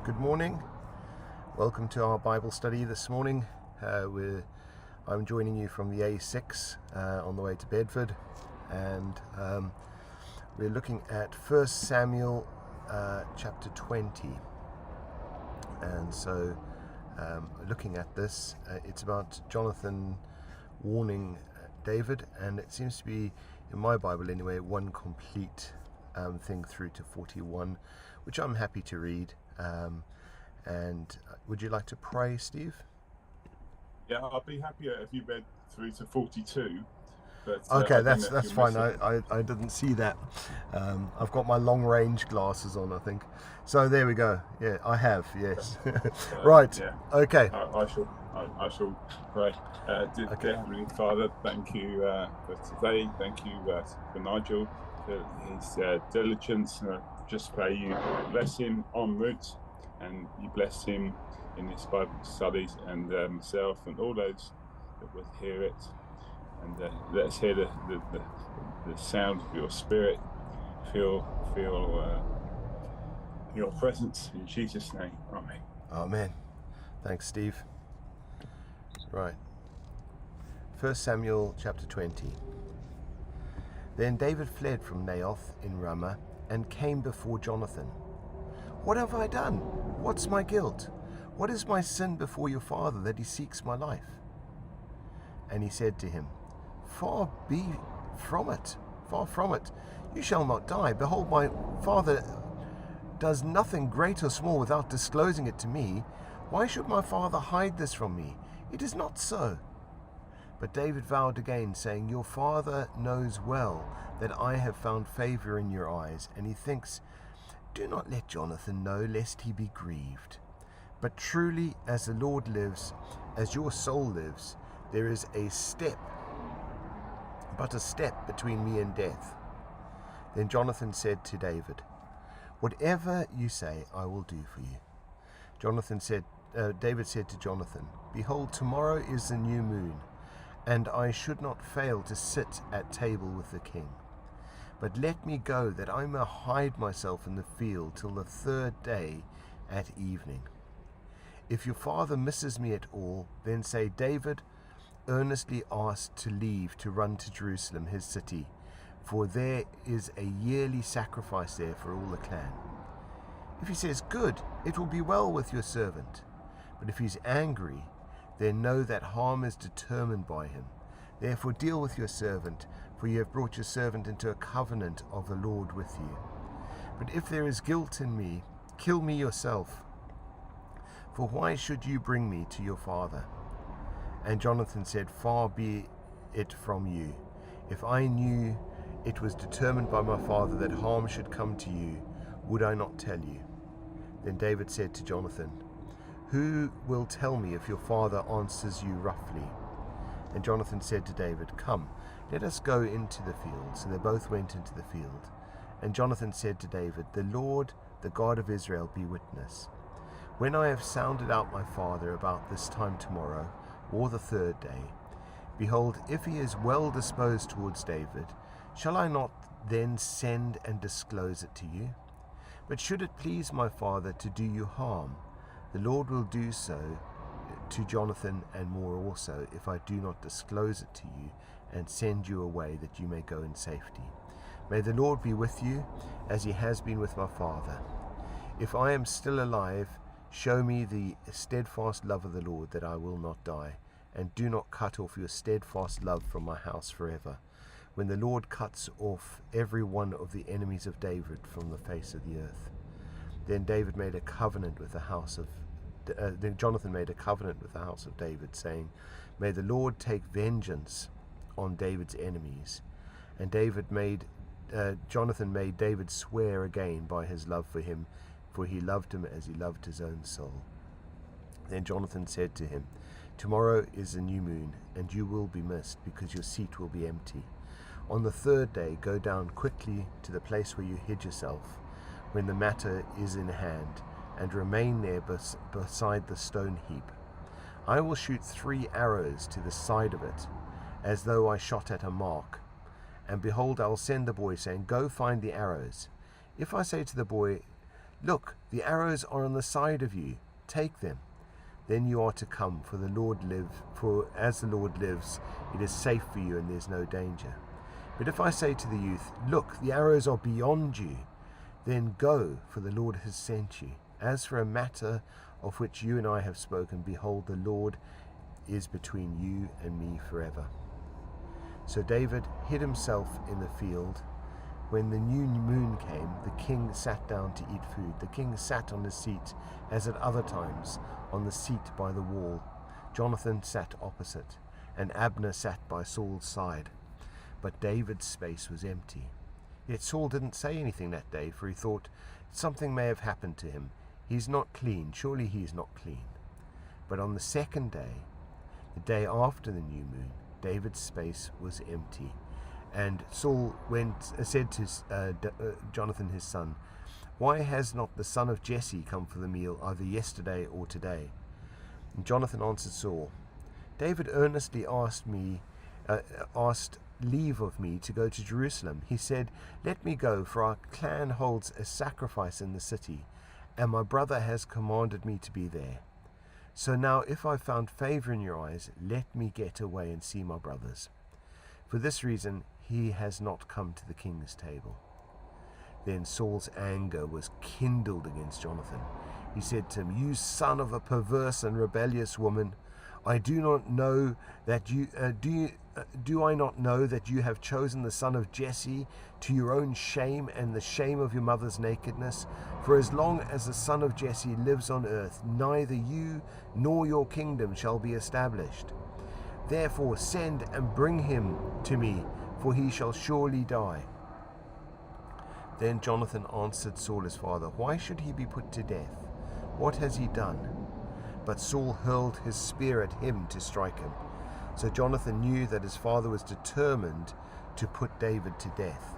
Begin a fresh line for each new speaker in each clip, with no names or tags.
Good morning. Welcome to our Bible study this morning. I'm joining you from the A6 on the way to Bedford, and we're looking at 1 Samuel chapter 20. And so looking at this, it's about Jonathan warning David, and it seems to be, in my Bible anyway, one complete thing through to 41, which I'm happy to read. And would you like to pray, Steve?
Yeah, I'd be happier if you read through to 42. But
Okay,
I don't know
that's
if you're
fine.
missing.
I didn't see that. I've got my long range glasses on, I think. So there we go. Yeah, I have. Yes. Right.
Yeah,
Okay.
I shall pray. Dear Heavenly Father, thank you for today. Thank you for Nigel, for his diligence. Just pray you bless him en route, and you bless him in his Bible studies, and myself and all those that would hear it. And let us hear the sound of your Spirit. Feel your presence in Jesus' name. Amen.
Amen. Thanks, Steve. Right. 1 Samuel chapter 20. Then David fled from Naioth in Ramah and came before Jonathan. What have I done? What's my guilt? What is my sin before your father that he seeks my life? And he said to him, Far from it. You shall not die. Behold, my father does nothing great or small without disclosing it to me. Why should my father hide this from me? It is not so. But David vowed again, saying, Your father knows well that I have found favor in your eyes. And he thinks, Do not let Jonathan know, lest he be grieved. But truly, as the Lord lives, as your soul lives, there is but a step between me and death. Then Jonathan said to David, Whatever you say, I will do for you. David said to Jonathan, Behold, tomorrow is the new moon, and I should not fail to sit at table with the king. But let me go, that I may hide myself in the field till the third day at evening. If your father misses me at all, then say, David earnestly asked to leave to run to Jerusalem, his city, for there is a yearly sacrifice there for all the clan. If he says, Good, it will be well with your servant. But if he's angry, then know that harm is determined by him. Therefore deal with your servant, for you have brought your servant into a covenant of the Lord with you. But if there is guilt in me, kill me yourself. For why should you bring me to your father? And Jonathan said, Far be it from you. If I knew it was determined by my father that harm should come to you, would I not tell you? Then David said to Jonathan, Who will tell me if your father answers you roughly? And Jonathan said to David, Come, let us go into the field. So they both went into the field. And Jonathan said to David, The Lord, the God of Israel, be witness. When I have sounded out my father about this time tomorrow, or the third day, behold, if he is well disposed towards David, shall I not then send and disclose it to you? But should it please my father to do you harm, the Lord will do so to Jonathan and more also, if I do not disclose it to you and send you away, that you may go in safety. May the Lord be with you, as he has been with my father. If I am still alive, show me the steadfast love of the Lord, that I will not die, and do not cut off your steadfast love from my house forever, when the Lord cuts off every one of the enemies of David from the face of the earth. Then Jonathan made a covenant with the house of David, saying, May the Lord take vengeance on David's enemies. And Jonathan made David swear again by his love for him, for he loved him as he loved his own soul. Then Jonathan said to him, Tomorrow is a new moon, and you will be missed, because your seat will be empty. On the third day go down quickly to the place where you hid yourself, when the matter is in hand, and remain there beside the stone heap. I will shoot 3 arrows to the side of it, as though I shot at a mark. And behold, I will send the boy, saying, Go find the arrows. If I say to the boy, Look, the arrows are on the side of you. Take them. Then you are to come, for as the Lord lives, it is safe for you and there's no danger. But if I say to the youth, look, the arrows are beyond you, then go, for the Lord has sent you. As for a matter of which you and I have spoken, behold, the Lord is between you and me forever. So David hid himself in the field. When the new moon came, the king sat down to eat food. The king sat on his seat, as at other times, on the seat by the wall. Jonathan sat opposite, and Abner sat by Saul's side. But David's space was empty. Yet Saul didn't say anything that day, for he thought, something may have happened to him. He's not clean. Surely he's not clean. But on the second day, the day after the new moon, David's space was empty. And Saul said to Jonathan his son, why has not the son of Jesse come for the meal either yesterday or today? And Jonathan answered Saul, David earnestly asked leave of me to go to Jerusalem. He said, let me go, for our clan holds a sacrifice in the city, and my brother has commanded me to be there. So now if I found favor in your eyes, let me get away and see my brothers. For this reason he has not come to the king's table. Then Saul's anger was kindled against Jonathan. He said to him, you son of a perverse and rebellious woman, do I not know that you have chosen the son of Jesse to your own shame and the shame of your mother's nakedness? For as long as the son of Jesse lives on earth, neither you nor your kingdom shall be established. Therefore send and bring him to me, for he shall surely die. Then Jonathan answered Saul his father, why should he be put to death? What has he done? But Saul hurled his spear at him to strike him. So Jonathan knew that his father was determined to put David to death.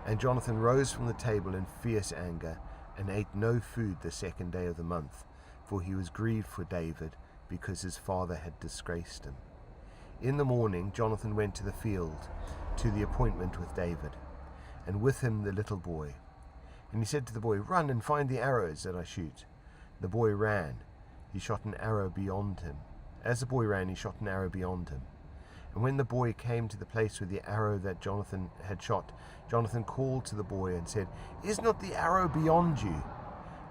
And Jonathan rose from the table in fierce anger, and ate no food the second day of the month, for he was grieved for David, because his father had disgraced him. In the morning Jonathan went to the field, to the appointment with David, and with him the little boy. And he said to the boy, run and find the arrows that I shoot. The boy ran. He shot an arrow beyond him. As the boy ran, he shot an arrow beyond him. And when the boy came to the place where the arrow that Jonathan had shot, Jonathan called to the boy and said, is not the arrow beyond you?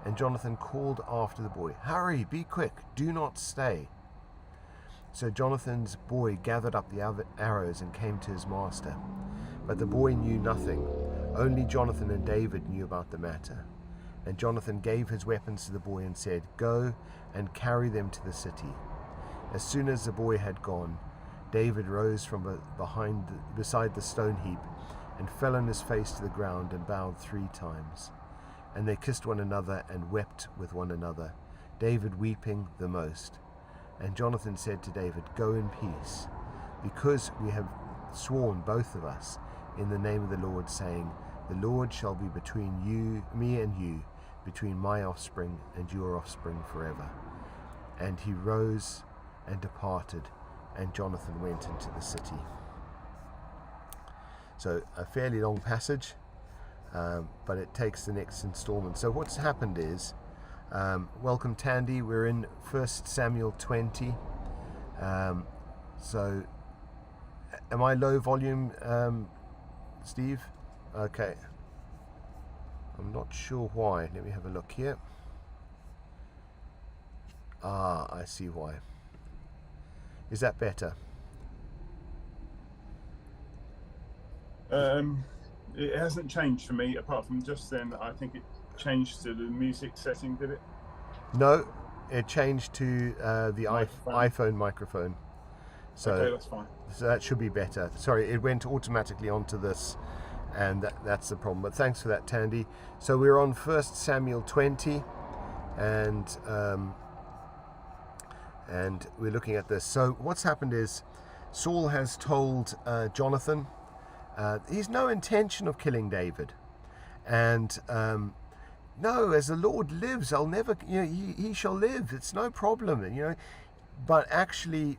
And Jonathan called after the boy, hurry, be quick, do not stay. So Jonathan's boy gathered up the arrows and came to his master. But the boy knew nothing. Only Jonathan and David knew about the matter. And Jonathan gave his weapons to the boy and said, go and carry them to the city. As soon as the boy had gone, David rose from beside the stone heap and fell on his face to the ground and bowed 3 times. And they kissed one another and wept with one another, David weeping the most. And Jonathan said to David, go in peace, because we have sworn both of us in the name of the Lord, saying, the Lord shall be between me and you, between my offspring and your offspring forever. And he rose and departed, and Jonathan went into the city. So a fairly long passage, but it takes the next installment. So what's happened is, welcome Tandy, we're in 1 Samuel 20. So am I low volume, Steve? Okay. I'm not sure why. Let me have a look here. I see why. Is that better?
It hasn't changed for me, apart from just then. I think it changed to the music setting, did it?
No, it changed to the
Microphone.
iPhone microphone. So,
okay, that's fine.
So that should be better. Sorry, it went automatically onto this, and that's the problem. But thanks for that, Tandy. So we're on 1 Samuel 20, and we're looking at this. So what's happened is Saul has told Jonathan he's no intention of killing David, and no, as the Lord lives, I'll never, he shall live. It's no problem, But actually,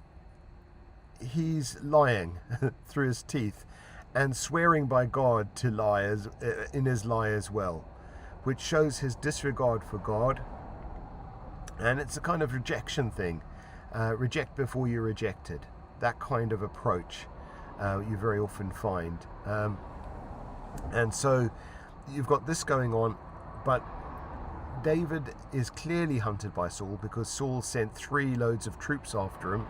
he's lying through his teeth and swearing by God to lie in his lie as well. which shows his disregard for God. And it's a kind of rejection thing. Reject before you're rejected. That kind of approach you very often find. And so you've got this going on, but David is clearly hunted by Saul because Saul sent 3 loads of troops after him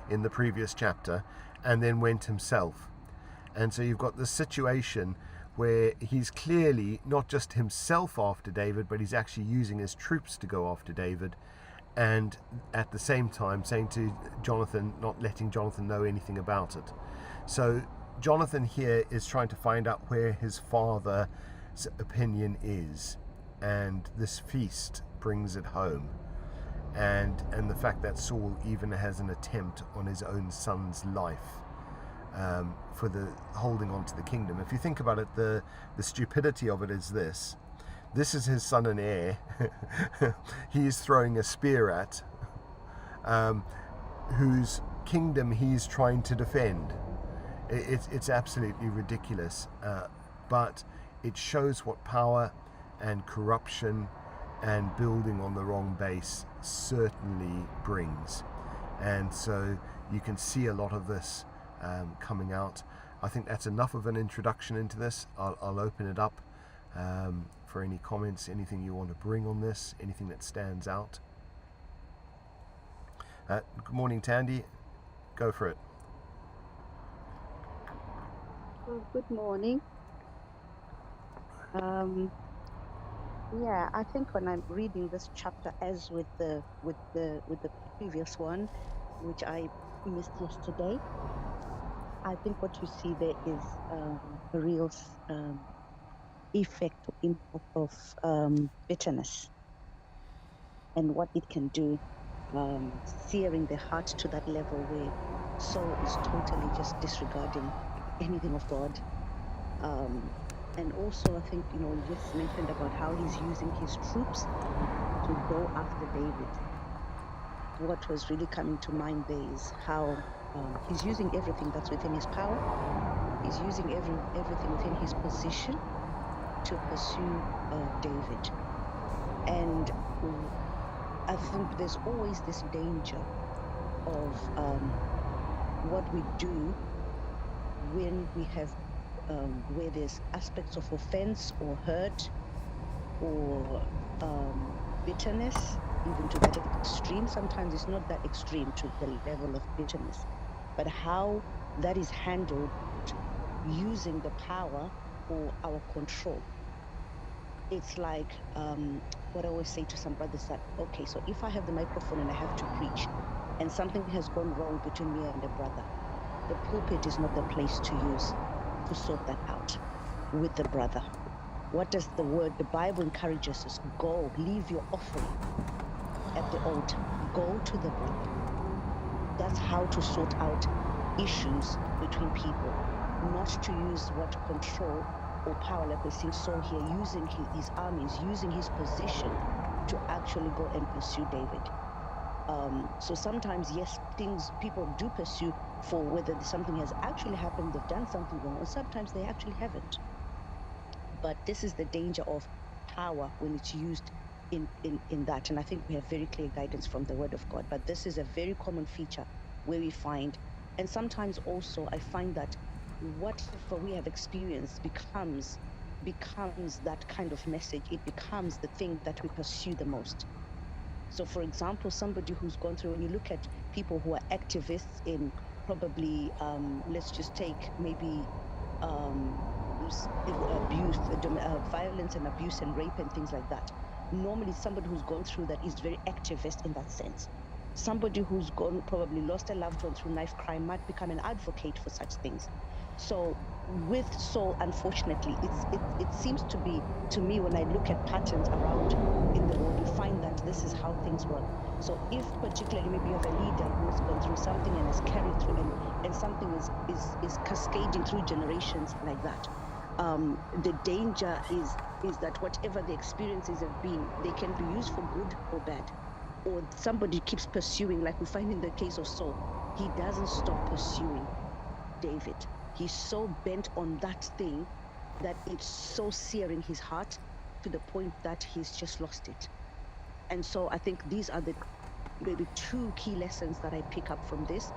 in the previous chapter and then went himself. And so you've got this situation where he's clearly not just himself after David, but he's actually using his troops to go after David, and at the same time saying to Jonathan, not letting Jonathan know anything about it. So Jonathan here is trying to find out where his father's opinion is, and this feast brings it home. And the fact that Saul even has an attempt on his own son's life for the holding on to the kingdom. If you think about it, the stupidity of it is this. This is his son and heir. He is throwing a spear at, whose kingdom he's trying to defend. It's absolutely ridiculous, but it shows what power and corruption and building on the wrong base certainly brings. And so you can see a lot of this coming out. I think that's enough of an introduction into this. I'll open it up for any comments, anything you want to bring on this, anything that stands out. Good morning, Tandy. Go for it.
Well, good morning. Yeah, I think when I'm reading this chapter, as with the previous one, which I missed yesterday, I think what you see there is a real effect or impact of bitterness and what it can do, searing the heart to that level where Saul is totally just disregarding anything of God. And also, I think, you just mentioned about how he's using his troops to go after David. What was really coming to mind there is how he's using everything that's within his power. He's using everything within his position to pursue David. And I think there's always this danger of what we do when we have where there's aspects of offense or hurt or bitterness, even to that extreme. Sometimes it's not that extreme to the level of bitterness, but how that is handled using the power or our control. It's like what I always say to some brothers, that, okay, so if I have the microphone and I have to preach and something has gone wrong between me and a brother, the pulpit is not the place to use to sort that out with the brother. What does the Bible encourages us? Go, leave your offering at the altar. Go to the brother. That's how to sort out issues between people, not to use what control or power, like we're seeing Saul here, using his armies, using his position to actually go and pursue David. So sometimes, yes, people do pursue for whether something has actually happened, they've done something wrong, or sometimes they actually haven't. But this is the danger of power when it's used in that. And I think we have very clear guidance from the Word of God. But this is a very common feature where we find, and sometimes also I find that whatever we have experienced becomes that kind of message. It becomes the thing that we pursue the most. So, for example, somebody who's gone through, when you look at people who are activists in probably, let's just take maybe abuse, violence and abuse and rape and things like that. Normally, somebody who's gone through that is very activist in that sense. Somebody who's probably lost a loved one through knife crime might become an advocate for such things. So with Saul, unfortunately, it seems to be, to me, when I look at patterns around in the world, you find that this is how things work. So if particularly maybe you have a leader who has gone through something and has carried through, and something is cascading through generations like that, the danger is that whatever the experiences have been, they can be used for good or bad. Or somebody keeps pursuing, like we find in the case of Saul, he doesn't stop pursuing David. He's so bent on that thing that it's so searing his heart to the point that he's just lost it. And so I think these are the maybe two key lessons that I pick up from this,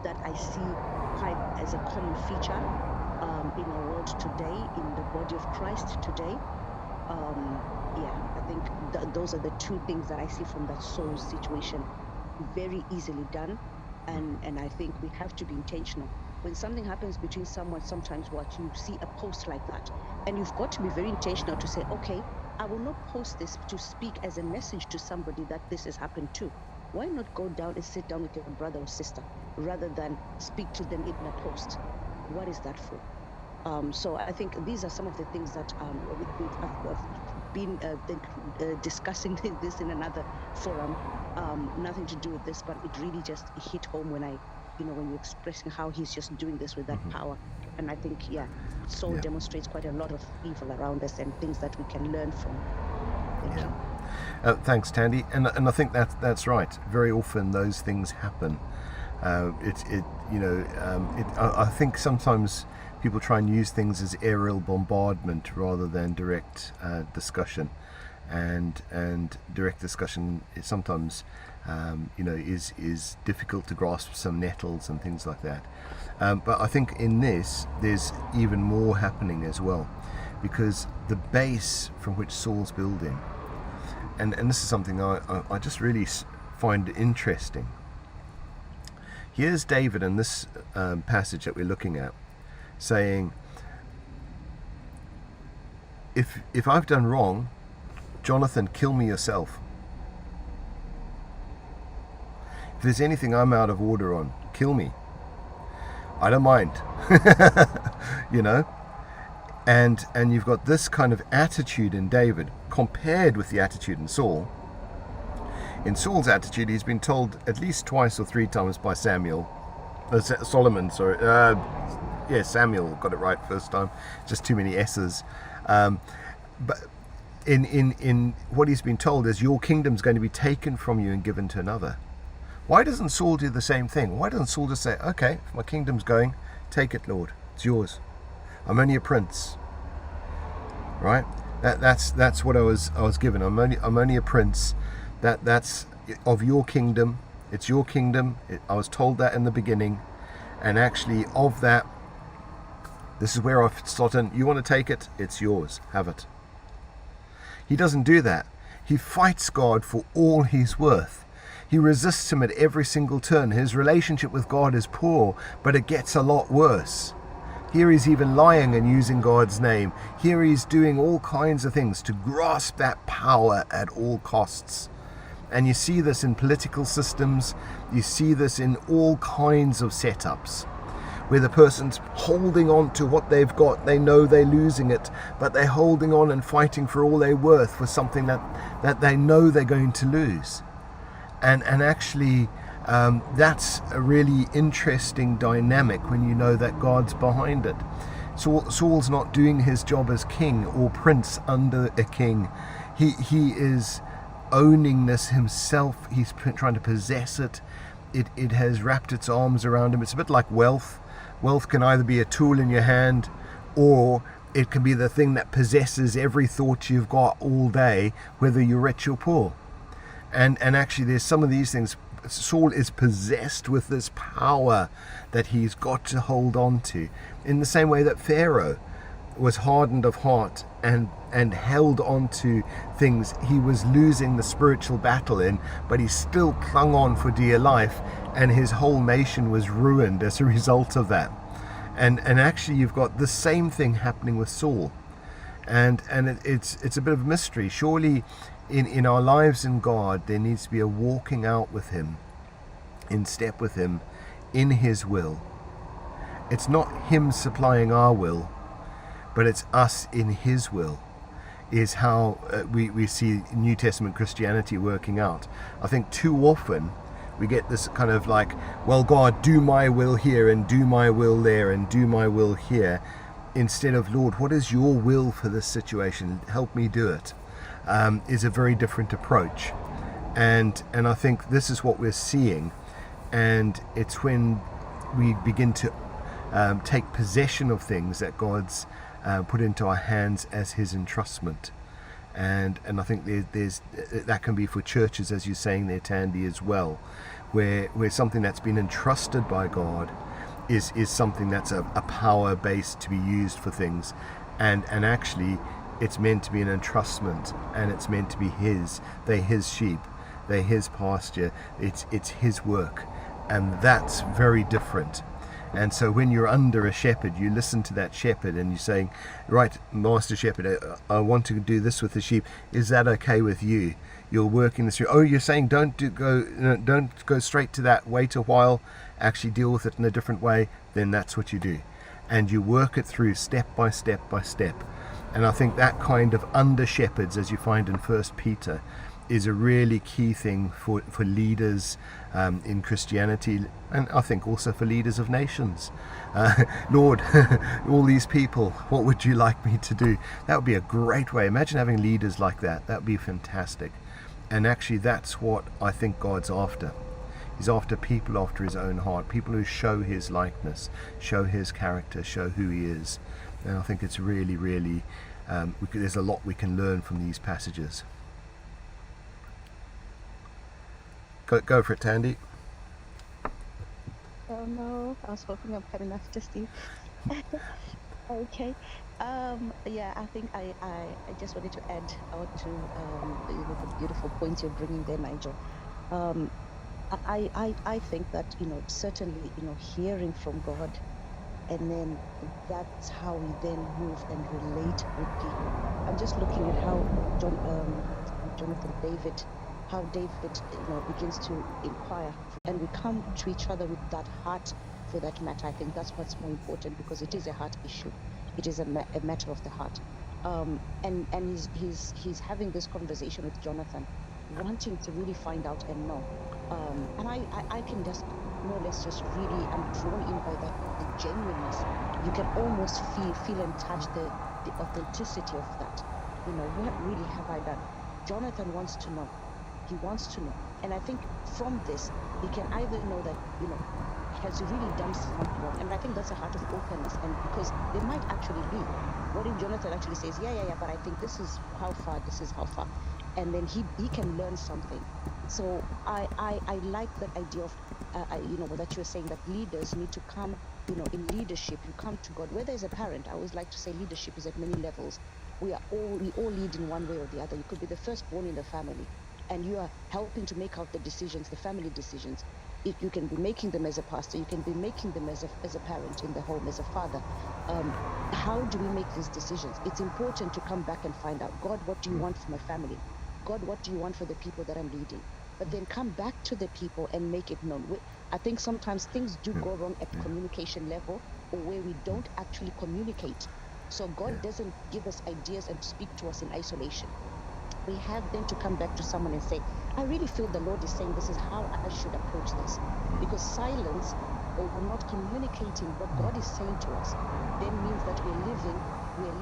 that I see quite as a common feature in our world today, in the body of Christ today. I think those are the two things that I see from that Saul situation. Very easily done, and I think we have to be intentional. When something happens between someone, sometimes what you see a post like that, and you've got to be very intentional to say, okay, I will not post this to speak as a message to somebody that this has happened to. Why not go down and sit down with your brother or sister rather than speak to them in a post? What is that for? So I think these are some of the things that I've been discussing this in another forum. Nothing to do with this, but it really just hit home when when you're expressing how he's just doing this with that power. And I think, Saul demonstrates quite a lot of evil around us and things that we can learn from. Thank you.
Thanks, Tandy. And I think that's right. Very often those things happen. I think sometimes people try and use things as aerial bombardment rather than direct discussion, and direct discussion is sometimes is difficult to grasp some nettles and things like that. But I think in this there's even more happening as well, because the base from which Saul's building, and this is something I just really find interesting. Here's David in this passage that we're looking at saying, if I've done wrong, Jonathan, kill me yourself. If there's anything I'm out of order on, kill me. I don't mind. And you've got this kind of attitude in David compared with the attitude in Saul. In Saul's attitude, he's been told at least twice or three times by Solomon, Samuel got it right first time, just too many S's. But in what he's been told is, your kingdom's going to be taken from you and given to another. Why doesn't Saul do the same thing? Why doesn't Saul just say, okay, if my kingdom's going, take it, Lord, it's yours. I'm only a prince, right? That's what I was given. I'm only a prince. That's of your kingdom. It's your kingdom. I was told that in the beginning, and actually of that, this is where I've slot in. You want to take it? It's yours. Have it. He doesn't do that. He fights God for all he's worth. He resists him at every single turn. His relationship with God is poor, but it gets a lot worse. Here he's even lying and using God's name. Here he's doing all kinds of things to grasp that power at all costs. And you see this in political systems. You see this in all kinds of setups, where the person's holding on to what they've got. They know they're losing it, but they're holding on and fighting for all they're worth for something that they know they're going to lose. And actually, that's a really interesting dynamic when you know that God's behind it. Saul's not doing his job as king or prince under a king. He is owning this himself. He's trying to possess it. It has wrapped its arms around him. It's a bit like wealth. Wealth can either be a tool in your hand, or it can be the thing that possesses every thought you've got all day, whether you're rich or poor. And actually there's some of these things. Saul is possessed with this power that he's got to hold on to, in the same way that Pharaoh was hardened of heart and held on to things he was losing the spiritual battle in, but he still clung on for dear life, and his whole nation was ruined as a result of that. And actually you've got the same thing happening with Saul, and it's a bit of a mystery. Surely in our lives in God there needs to be a walking out with him, in step with him, in his will. It's not him supplying our will, but it's us in his will, is how we see New Testament Christianity working out. I think too often we get this kind of like, well, God, do my will here and do my will there and do my will here, instead of, Lord, what is your will for this situation? Help me do it. Is a very different approach. And I think this is what we're seeing. And it's when we begin to take possession of things that God's put into our hands as his entrustment. And I think there's that can be for churches, as you're saying there, Tandy, as well, where something that's been entrusted by God is something that's a power base to be used for things, and actually it's meant to be an entrustment, and it's meant to be they're his sheep, they're his pasture, it's his work, and that's very different. And so when you're under a shepherd, you listen to that shepherd and you're saying, right, Master Shepherd, I want to do this with the sheep. Is that okay with you? You're working this through. Oh, you're saying don't go straight to that. Wait a while. Actually deal with it in a different way. Then that's what you do. And you work it through step by step by step. And I think that kind of under shepherds, as you find in 1 Peter, is a really key thing for leaders in Christianity, and I think also for leaders of nations. Lord, all these people, what would you like me to do? That would be a great way. Imagine having leaders like that. That would be fantastic. And actually that's what I think God's after. He's after people after his own heart, people who show his likeness, show his character, show who he is. And I think it's really, really, there's a lot we can learn from these passages. Go for it, Tandy.
Oh no, I was hoping I'm coming after Steve. Okay. Yeah, I think I just wanted to add out to the beautiful points you're bringing there, Nigel. I think that, certainly, hearing from God, and then that's how we then move and relate with people. I'm just looking at how how David, begins to inquire, and we come to each other with that heart for that matter. I think that's what's more important, because it is a heart issue. It is a matter of the heart. And he's having this conversation with Jonathan, wanting to really find out and know. And I can just more or less just really, I'm drawn in by that, the genuineness. You can almost feel and touch the authenticity of that. What really have I done? Jonathan wants to know. He wants to know. And I think from this, he can either know that, has really done something wrong. And I think that's a heart of openness. And because there might actually be. What if Jonathan actually says, yeah, but I think this is how far. And then he can learn something. So I like that idea of, that you're saying that leaders need to come, in leadership, you come to God. Whether as a parent, I always like to say leadership is at many levels. We all lead in one way or the other. You could be the firstborn in the family, and you are helping to make out the decisions, the family decisions. You can be making them as a pastor, you can be making them as a parent in the home, as a father. How do we make these decisions? It's important to come back and find out, God, what do you want for my family? God, what do you want for the people that I'm leading? But then come back to the people and make it known. I think sometimes things do go wrong at communication level, or where we don't actually communicate. So God doesn't give us ideas and speak to us in isolation. We have then to come back to someone and say, I really feel the Lord is saying this is how I should approach this. Because silence, or we're not communicating what God is saying to us, then means that we're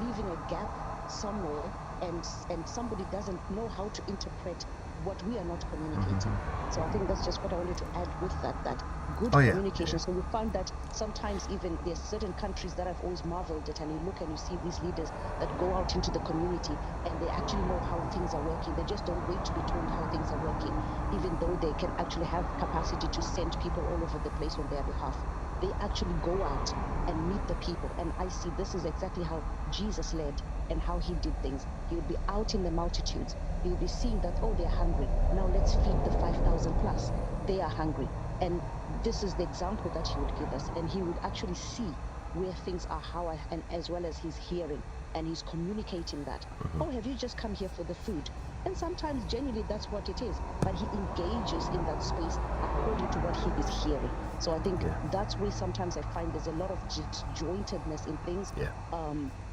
leaving a gap somewhere, and somebody doesn't know how to interpret what we are not communicating. So I think that's just what I wanted to add with that good communication. So we found that sometimes even there's certain countries that I've always marveled at, and you look and you see these leaders that go out into the community and they actually know how things are working. They just don't wait to be told how things are working, even though they can actually have capacity to send people all over the place on their behalf. They actually go out and meet the people. And I see this is exactly how Jesus led and how he did things. He would be out in the multitudes. He would be seeing that, oh, they're hungry. Now let's feed the 5,000 plus. They are hungry. And this is the example that he would give us. And he would actually see where things are, and as well as he's hearing and he's communicating that. Oh, have you just come here for the food? And sometimes genuinely that's what it is. But he engages in that space according to what he is hearing. So I think that's where sometimes I find there's a lot of disjointedness in things,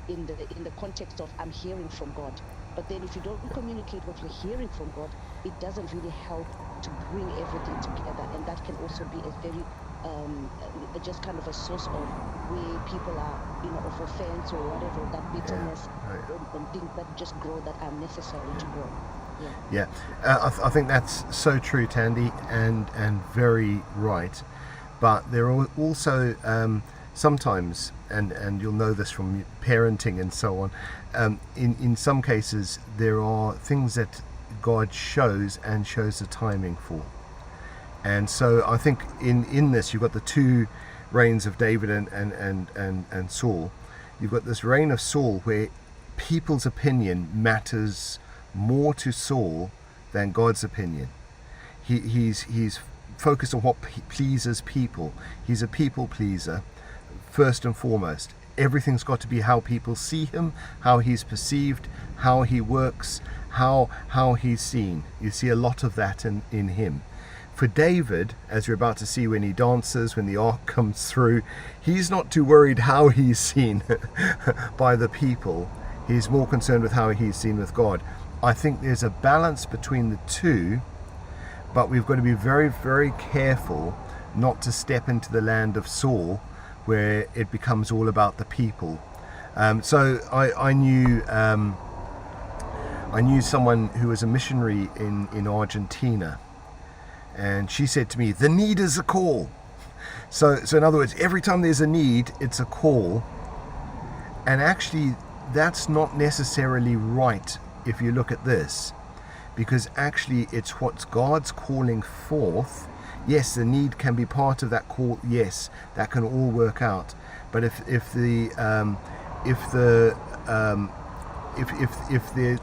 in the context of I'm hearing from God. But then if you don't communicate what you're hearing from God, it doesn't really help to bring everything together. And that can also be a very just kind of a source of where people are, of offense or whatever, that bitterness and things that just grow that are necessary to grow.
I think that's so true, Tandy, and very right. But there are also sometimes, and you'll know this from parenting and so on, in some cases there are things that God shows the timing for. And so I think in this you've got the two reigns of David and Saul. You've got this reign of Saul where people's opinion matters more to Saul than God's opinion. He's focused on what pleases people. He's a people pleaser first and foremost. Everything's got to be how people see him, how he's perceived, how he works, how he's seen. You see a lot of that in him. For David, as you're about to see when he dances, when the ark comes through, he's not too worried how he's seen by the people. He's more concerned with how he's seen with God. I think there's a balance between the two, but we've got to be very, very careful not to step into the land of Saul, where it becomes all about the people. So I knew someone who was a missionary in Argentina, and she said to me, "The need is a call." So in other words, every time there's a need, it's a call. And actually, that's not necessarily right if you look at this, because actually it's what God's calling forth. Yes, the need can be part of that call. Yes, that can all work out. But if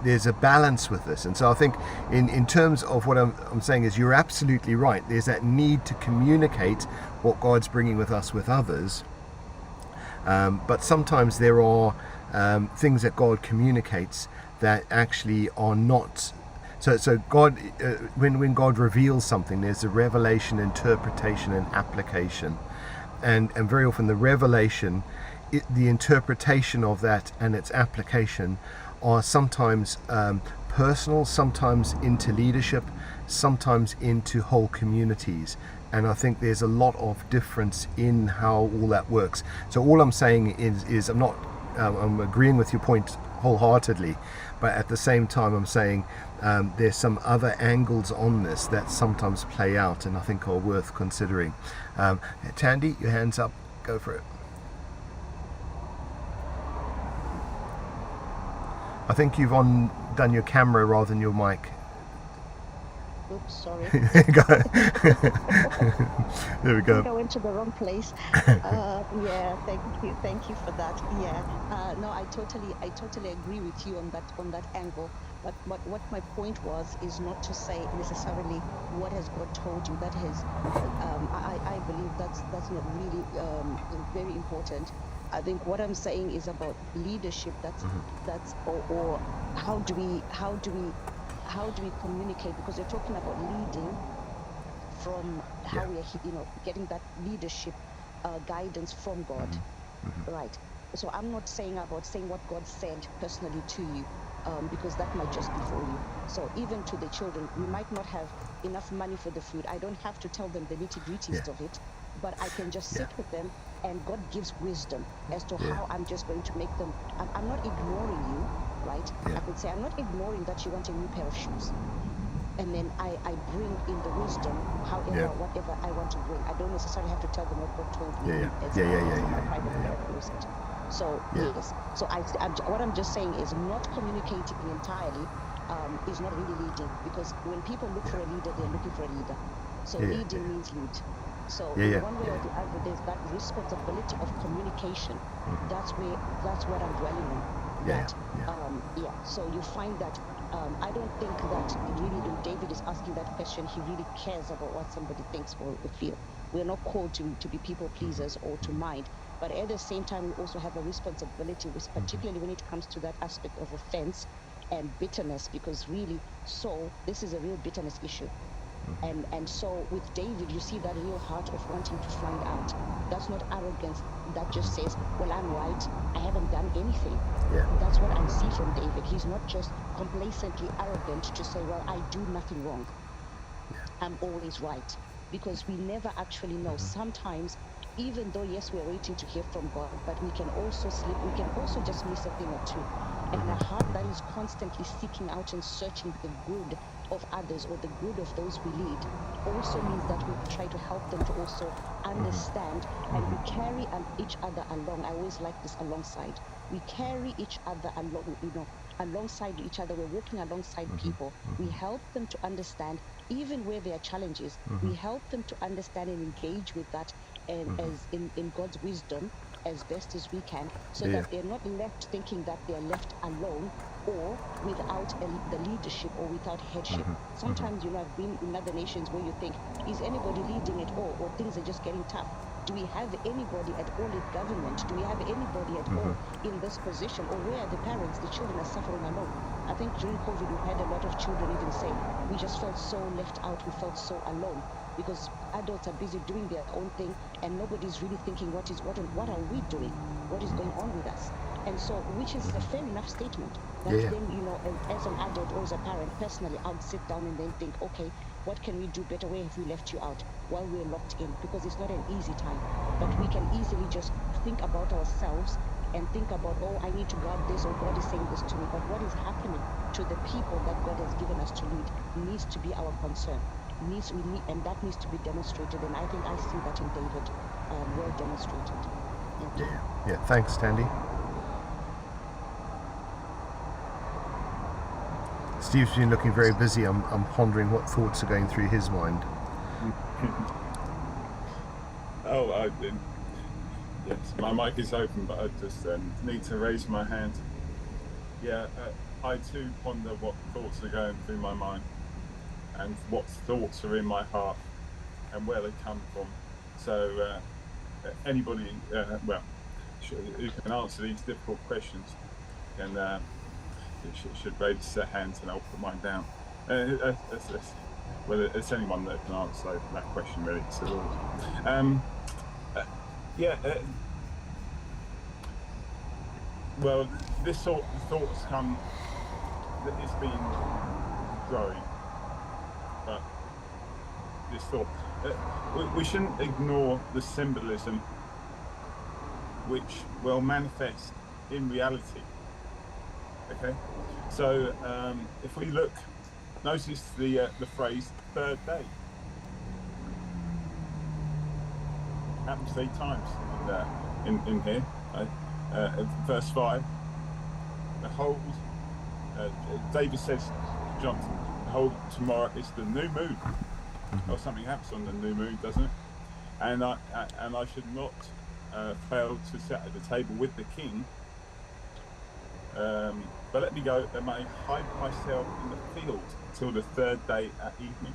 there's a balance with this, and so I think in terms of what I'm saying is you're absolutely right. There's that need to communicate what God's bringing with us with others, but sometimes there are things that God communicates that actually are not. So God, when God reveals something, there's a revelation, interpretation, and application, and very often the revelation, the interpretation of that and its application are sometimes personal, sometimes into leadership, sometimes into whole communities. And I think there's a lot of difference in how all that works. So all I'm saying is I'm agreeing with your point wholeheartedly, but at the same time I'm saying there's some other angles on this that sometimes play out and I think are worth considering. Tandy, your hand's up, go for it. I think you've done your camera rather than your mic.
Oops, sorry.
There we go.
I went to the wrong place. Yeah, thank you for that. Yeah, no, I totally agree with you on that angle. But what my point was is not to say necessarily what has God told you. That has, I believe that's not really very important. I think what I'm saying is about leadership. That's or how do we communicate? Because you're talking about leading from how we are, getting that leadership guidance from God, right? So I'm not saying what God said personally to you, because that might just be for you. So even to the children, we might not have enough money for the food. I don't have to tell them the nitty-gritties of it, but I can just sit with them, and God gives wisdom as to how I'm just going to make them. I'm not ignoring you, right? I could say I'm not ignoring that you want a new pair of shoes, and then I bring in the wisdom, however, whatever I want to bring. I don't necessarily have to tell them what God told me. So yes, so what I'm just saying is not communicating entirely is not really leading, because when people look for a leader, they're looking for a leader. So leading means lead. So in one way or the other, there's that responsibility of communication. That's what I'm dwelling on. So you find that I don't think that really when David is asking that question, he really cares about what somebody thinks or feel. We're not called to be people pleasers or to mind, but at the same time we also have a responsibility, particularly when it comes to that aspect of offense and bitterness, because really, this is a real bitterness issue. And so with David, you see that real heart of wanting to find out. That's not arrogance. That just says, well, I'm right. I haven't done anything. That's what I see from David. He's not just complacently arrogant to say, well, I do nothing wrong. I'm always right. Because we never actually know. Sometimes, even though, yes, we're waiting to hear from God, but we can also slip. We can also just miss a thing or two. And a heart that is constantly seeking out and searching the good of others or the good of those we lead also means that we try to help them to also understand, and we carry each other along. I always like this, alongside. We carry each other along, alongside each other. We're walking alongside people. We help them to understand even where there are challenges. We help them to understand and engage with that, and as in God's wisdom, as best as we can, so that they're not left thinking that they're left alone or without the leadership or without headship. Sometimes, I've been in other nations where you think, is anybody leading at all, or things are just getting tough? Do we have anybody at all in government? Do we have anybody at all in this position? Or where are the parents? The children are suffering alone. I think during COVID, we had a lot of children even say, we just felt so left out, we felt so alone, because adults are busy doing their own thing and nobody's really thinking, what are we doing? What is going on with us? And so, which is a fair enough statement. But then, as an adult or as a parent, personally, I'd sit down and then think, okay, what can we do better? Where have we left you out while we're locked in? Because it's not an easy time. But we can easily just think about ourselves and think about, oh, I need to guard this, or God is saying this to me. But what is happening to the people that God has given us to lead needs to be our concern. And that needs to be demonstrated. And I think I see that in David, well demonstrated.
Yeah. Thanks, Tandy. Steve's been looking very busy. I'm pondering what thoughts are going through his mind.
Yes, my mic is open, but I just need to raise my hand. I too ponder what thoughts are going through my mind, and what thoughts are in my heart, and where they come from. So anybody, who can answer these difficult questions, can should raise their hands, and I'll put mine down. Well, it's anyone that can answer that question, really. So, well, this sort of thoughts come that it's been growing, but this thought, we shouldn't ignore the symbolism which will manifest in reality. Okay, so if we look, notice the phrase "third day." Happens 8 times in here. Verse 5. Behold, David says to Jonathan, "Behold, tomorrow is the new moon." Or something happens on the new moon, doesn't it? And I should not fail to sit at the table with the king. But let me go and may hide myself in the field till the 3rd day at evening.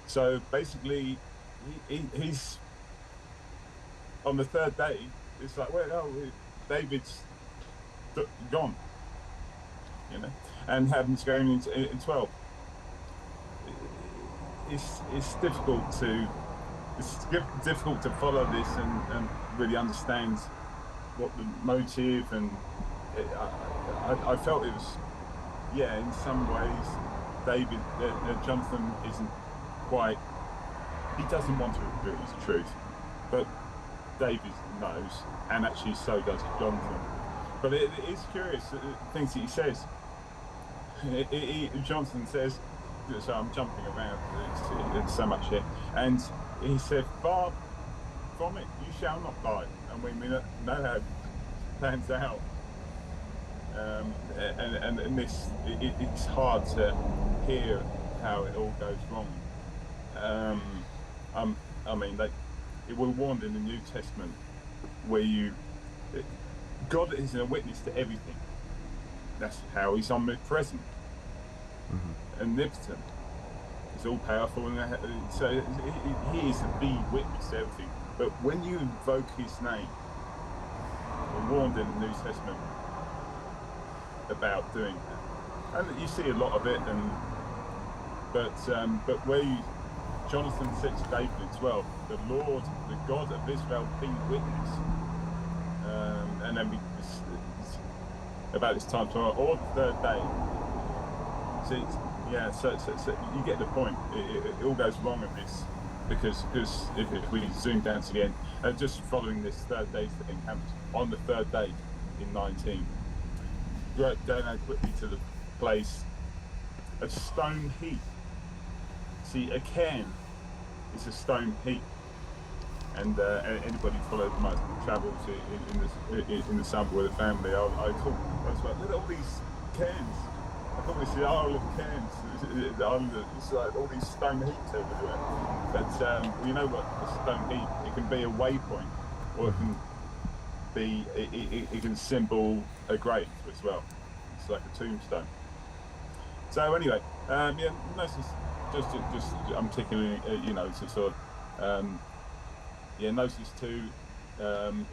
So basically, he's on the 3rd day. It's like, David's gone, and happens going into 12. It's difficult to follow this and really understand what the motive, and I felt it was, in some ways, David, Jonathan isn't quite, he doesn't want to reveal his truth, but David knows, and actually so does Jonathan. But it is curious, things that he says. Jonathan says, so I'm jumping around, it's so much here, and he said, "Far from it, you shall not die." And we know how it pans out. And this, it's hard to hear how it all goes wrong. We're warned in the New Testament where God is a witness to everything. That's how he's omnipresent, omnipotent. He's all powerful, and so he is the witness to everything. But when you invoke his name, we're warned in the New Testament about doing that, and you see a lot of it. But where Jonathan said to David in 12, "The Lord, the God of Israel, be witness," and then about this time tomorrow, or the 3rd day. See, so you get the point. It all goes wrong in this, because if we zoom down to the end, just following this 3rd day thing happens on the 3rd day in 19. go now quickly to the place, a stone heap. See, a cairn is a stone heap. And anybody followed my travels in the summer with the family, I was like, look at all these cairns. I thought this is the Isle of Cairns. It's like all these stone heaps everywhere. But you know what? A stone heap, it can be a waypoint, or it can be it can symbol a grave as well. It's like a tombstone. So anyway, notice just I'm taking to sort of. Notice too,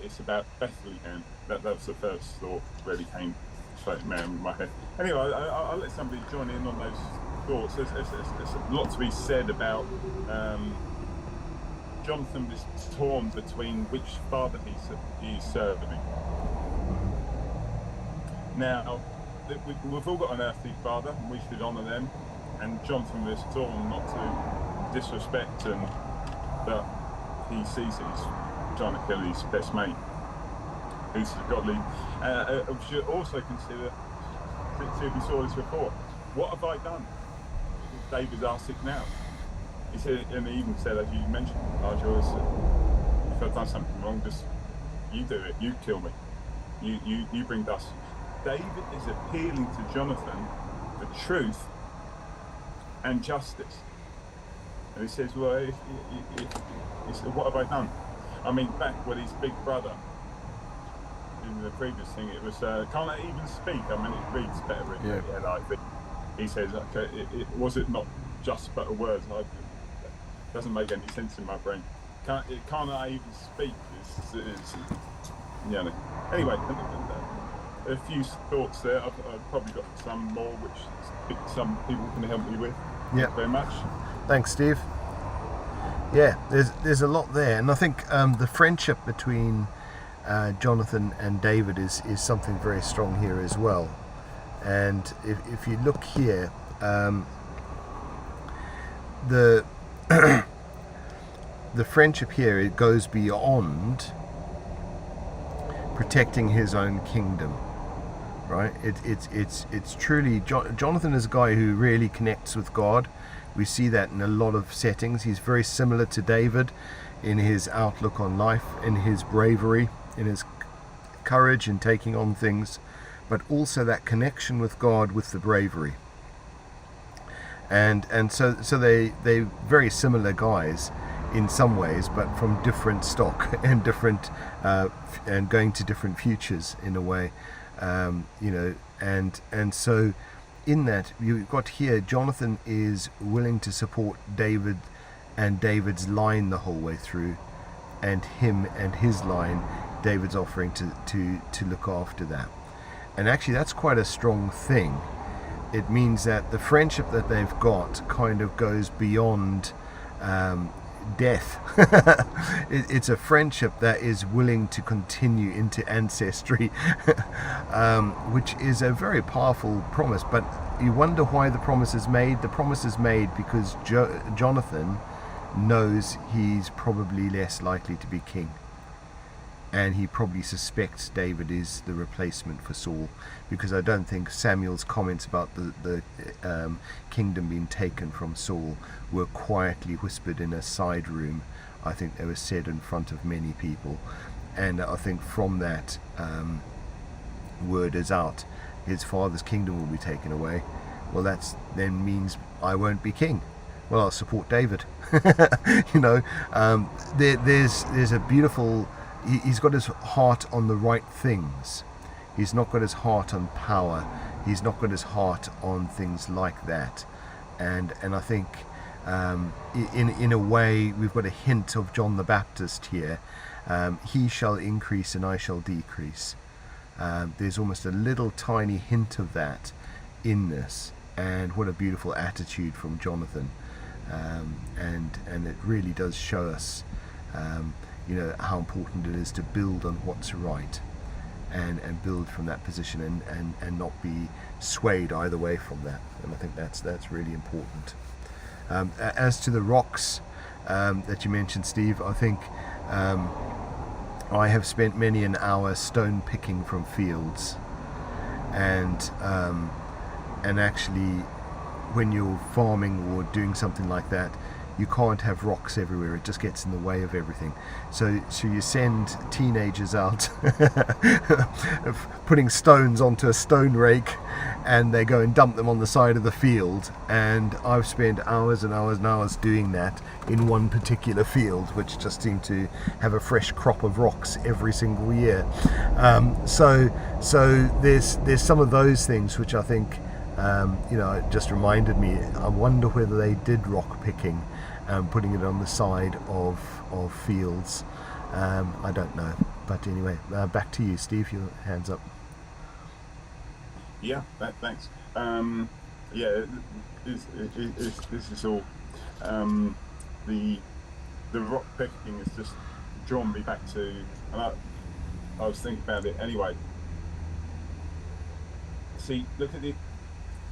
it's about Bethlehem. That was the first thought really came straight in my head. Anyway, I'll let somebody join in on those thoughts. There's a lot to be said about Jonathan is torn between which father he's serving. Now, we've all got an earthly father, and we should honour them. And Jonathan is torn not to disrespect him, but he sees that he's trying to kill his best mate, who's godly. We should also consider, see if we saw this before, what have I done? David asked it now. He said, and he even said, as you mentioned, Nigel, if I've done something wrong, just you do it, you kill me, you bring dust. David is appealing to Jonathan for truth and justice. And he says, well, what have I done? I mean, back with his big brother, in the previous thing, it was, can't I even speak? I mean, it reads better in the NIV. He says, okay, was it not just but a word? It doesn't make any sense in my brain. Can't I even speak? Anyway, a few thoughts there. I've probably got some more, which some people can help me with.
Yeah.
Thank you very much.
Thanks, Steve. Yeah, there's a lot there, and I think the friendship between Jonathan and David is something very strong here as well. And if you look here, the the friendship here, it goes beyond protecting his own kingdom, right? It's truly Jonathan is a guy who really connects with God. We see that in a lot of settings. He's very similar to David in his outlook on life, in his bravery, in his courage in taking on things, but also that connection with God with the bravery. And so they very similar guys in some ways, but from different stock and different and going to different futures in a way, and so in that you've got here Jonathan is willing to support David and David's line the whole way through, and him and his line, David's offering to look after that. And actually that's quite a strong thing. It means that the friendship that they've got kind of goes beyond death. It's a friendship that is willing to continue into ancestry, which is a very powerful promise. But you wonder why the promise is made. The promise is made because Jonathan knows he's probably less likely to be king, and he probably suspects David is the replacement for Saul, because I don't think Samuel's comments about the kingdom being taken from Saul were quietly whispered in a side room. I think they were said in front of many people, and I think from that word is out, his father's kingdom will be taken away. Well, that then means I won't be king. Well, I'll support David. There's a beautiful. He's got his heart on the right things. He's not got his heart on power. He's not got his heart on things like that. And I think in a way we've got a hint of John the Baptist here. He shall increase and I shall decrease. There's almost a little tiny hint of that in this. And what a beautiful attitude from Jonathan. And it really does show us how important it is to build on what's right, and build from that position, and not be swayed either way from that. And I think that's really important. As to the rocks that you mentioned, Steve, I think I have spent many an hour stone picking from fields, and actually, when you're farming or doing something like that, you can't have rocks everywhere. It just gets in the way of everything. So you send teenagers out putting stones onto a stone rake, and they go and dump them on the side of the field. And I've spent hours and hours and hours doing that in one particular field, which just seemed to have a fresh crop of rocks every single year. So there's some of those things which I think it just reminded me. I wonder whether they did rock picking, putting it on the side of fields. I don't know, but anyway, back to you, Steve. Your hands up.
Yeah, thanks. This is all. The rock picking has just drawn me back to, and I was thinking about it anyway. See, look at the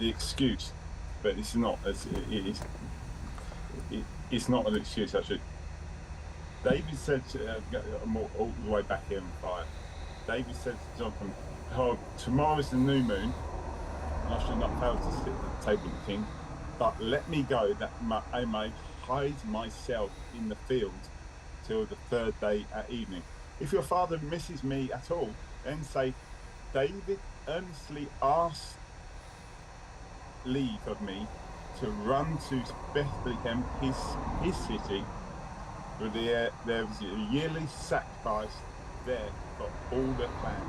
excuse, but it's not. It's not an excuse, actually. David said all the way back here in fire. David said to Jonathan, "Oh, tomorrow is the new moon, and I shall not fail to sit at the table of the king. But let me go, that I may hide myself in the field till the third day at evening. If your father misses me at all, then say, David earnestly asked leave of me to run to Bethlehem, his city, for there was a yearly sacrifice there for all the clan."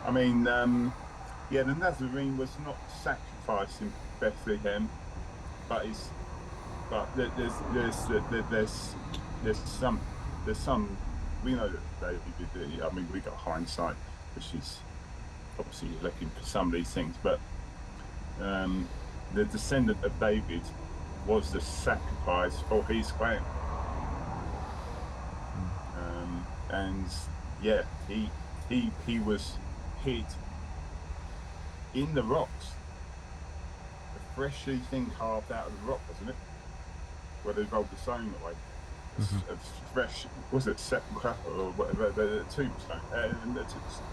I mean, the Nazarene was not sacrificed in Bethlehem, but there's some. We know that David. I mean, we got hindsight, which is obviously looking for some of these things, but the descendant of David was the sacrifice for his clan, and yeah, he was hid in the rocks. A freshly thing carved out of the rock, wasn't it? Where they rolled the stone away. Mm-hmm. Fresh, was it sepulchre or whatever, the tombstone?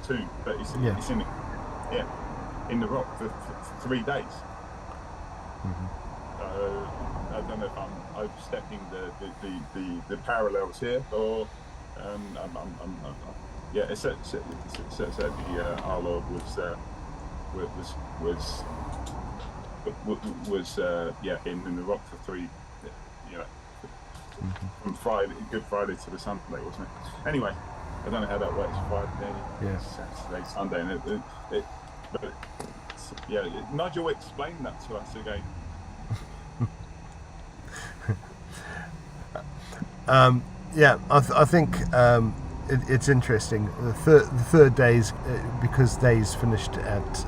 Tomb, but it's in it. Yeah, in the rock for 3 days. Mm-hmm. I don't know if I'm overstepping the parallels here, or it said our Lord was in the rock for 3, from Good Friday to the Sunday, wasn't it? Anyway, I don't know how that works. Friday, Saturday, Sunday, but Nigel, explain that to us again.
I think it's interesting. The third day's because days finished at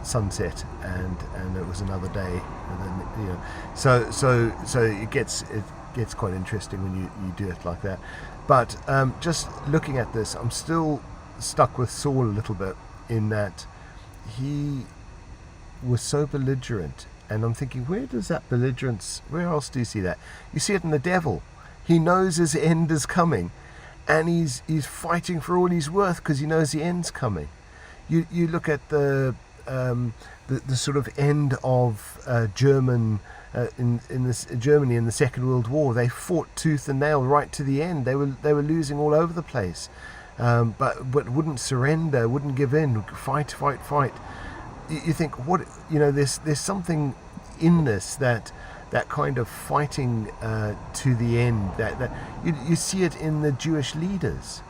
sunset, and it was another day, and then so it gets quite interesting when you do it like that. But just looking at this, I'm still stuck with Saul a little bit, in that he was so belligerent, and I'm thinking, where does that belligerence? Where else do you see that? You see it in the devil. He knows his end is coming, and he's fighting for all he's worth because he knows the end's coming. You look at the sort of end of Germany in the Second World War. They fought tooth and nail right to the end. They were losing all over the place, but wouldn't surrender, wouldn't give in, fight. You think, there's something in this, that kind of fighting to the end, that you see it in the Jewish leaders.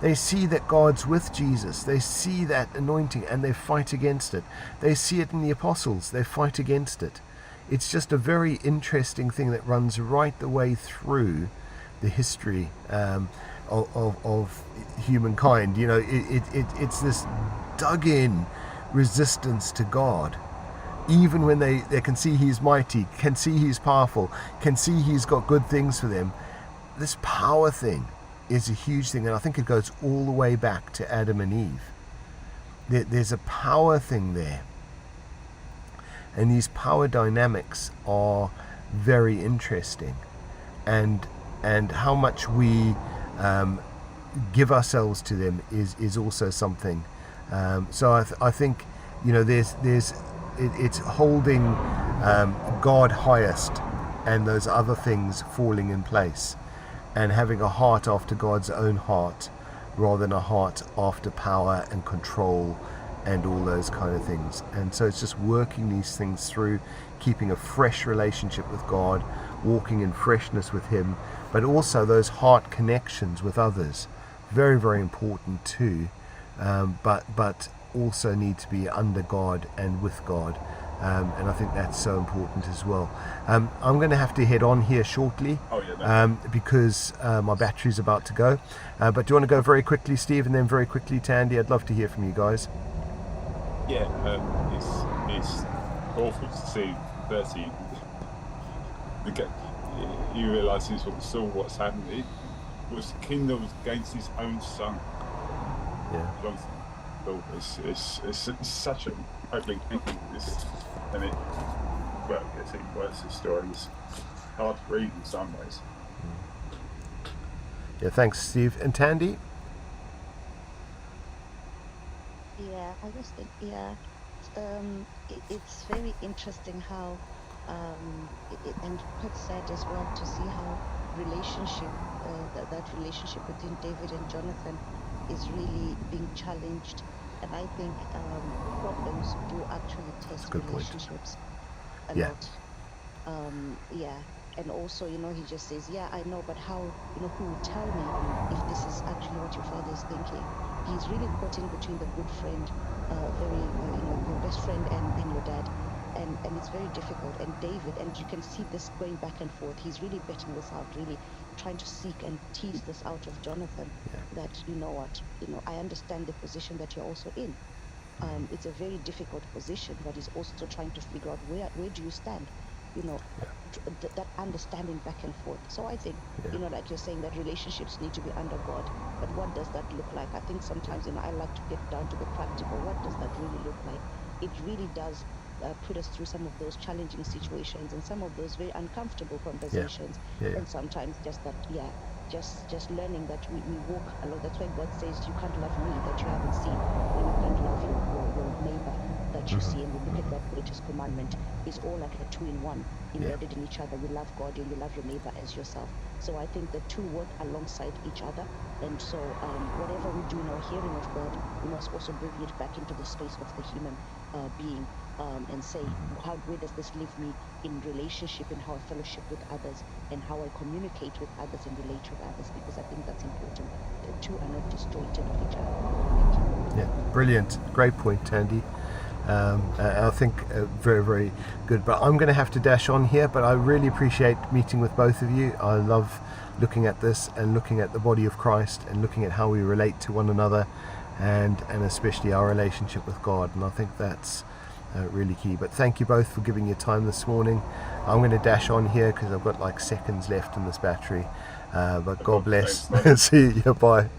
They see that God's with Jesus. They see that anointing, and they fight against it. They see it in the apostles. They fight against it. It's just a very interesting thing that runs right the way through the history of humankind. It's this dug-in resistance to God. Even when they can see he's mighty, can see he's powerful, can see he's got good things for them, this power thing is a huge thing, and I think it goes all the way back to Adam and Eve. There's a power thing there, and these power dynamics are very interesting, and how much we give ourselves to them is also something. So I think, it's holding God highest and those other things falling in place, and having a heart after God's own heart rather than a heart after power and control and all those kind of things. And so it's just working these things through, keeping a fresh relationship with God, walking in freshness with Him, but also those heart connections with others, very, very important too, but also need to be under God and with God. And I think that's so important as well. I'm going to have to head on here shortly. Because my battery's about to go. But do you want to go very quickly, Steve, and then very quickly, Tandy? I'd love to hear from you guys.
Yeah, it's awful to see 30. He realises what's happened. It was kindled against his own son.
Yeah.
It's such a ugly thing. And it gets even worse. The story is hard to read in some ways.
Yeah, thanks, Steve. And Tandy?
Yeah, I just think, it's very interesting how, and quite sad as well to see how that relationship between David and Jonathan is really being challenged. And I think problems do actually test relationships a lot. And also, he just says, I know, but how, who will tell me if this is actually what your father is thinking? He's really caught in between the good friend, your best friend and your dad. And it's very difficult. And David, and you can see this going back and forth. He's really betting this out, really trying to seek and tease this out of Jonathan. That, I understand the position that you're also in. It's a very difficult position, but he's also trying to figure out where do you stand, that understanding back and forth. So I think, like you're saying, that relationships need to be under God. But what does that look like? I think sometimes, I like to get down to the practical. What does that really look like? It really does put us through some of those challenging situations and some of those very uncomfortable conversations. And sometimes just that, just learning that we walk along. That's why God says you can't love me that you haven't seen, when you can't love your neighbor that you see. And we look at that greatest commandment is all like a two-in-one, embedded in each other. You love God and you love your neighbor as yourself. So I think the two work alongside each other. And so whatever we do in our hearing of God, we must also bring it back into the space of the human being, and say, where does this leave me in relationship, in how I fellowship with others, and how I communicate with others and relate with others, because I think that's important. The two are not disjointed of each other. Thank you.
Yeah, brilliant. Great point, Tandy. I think very, very good. But I'm going to have to dash on here, but I really appreciate meeting with both of you. I love looking at this and looking at the body of Christ and looking at how we relate to one another, and especially our relationship with God. And I think that's really key. But thank you both for giving your time this morning. I'm going to dash on here because I've got like seconds left in this battery. But God bless. See you. Bye.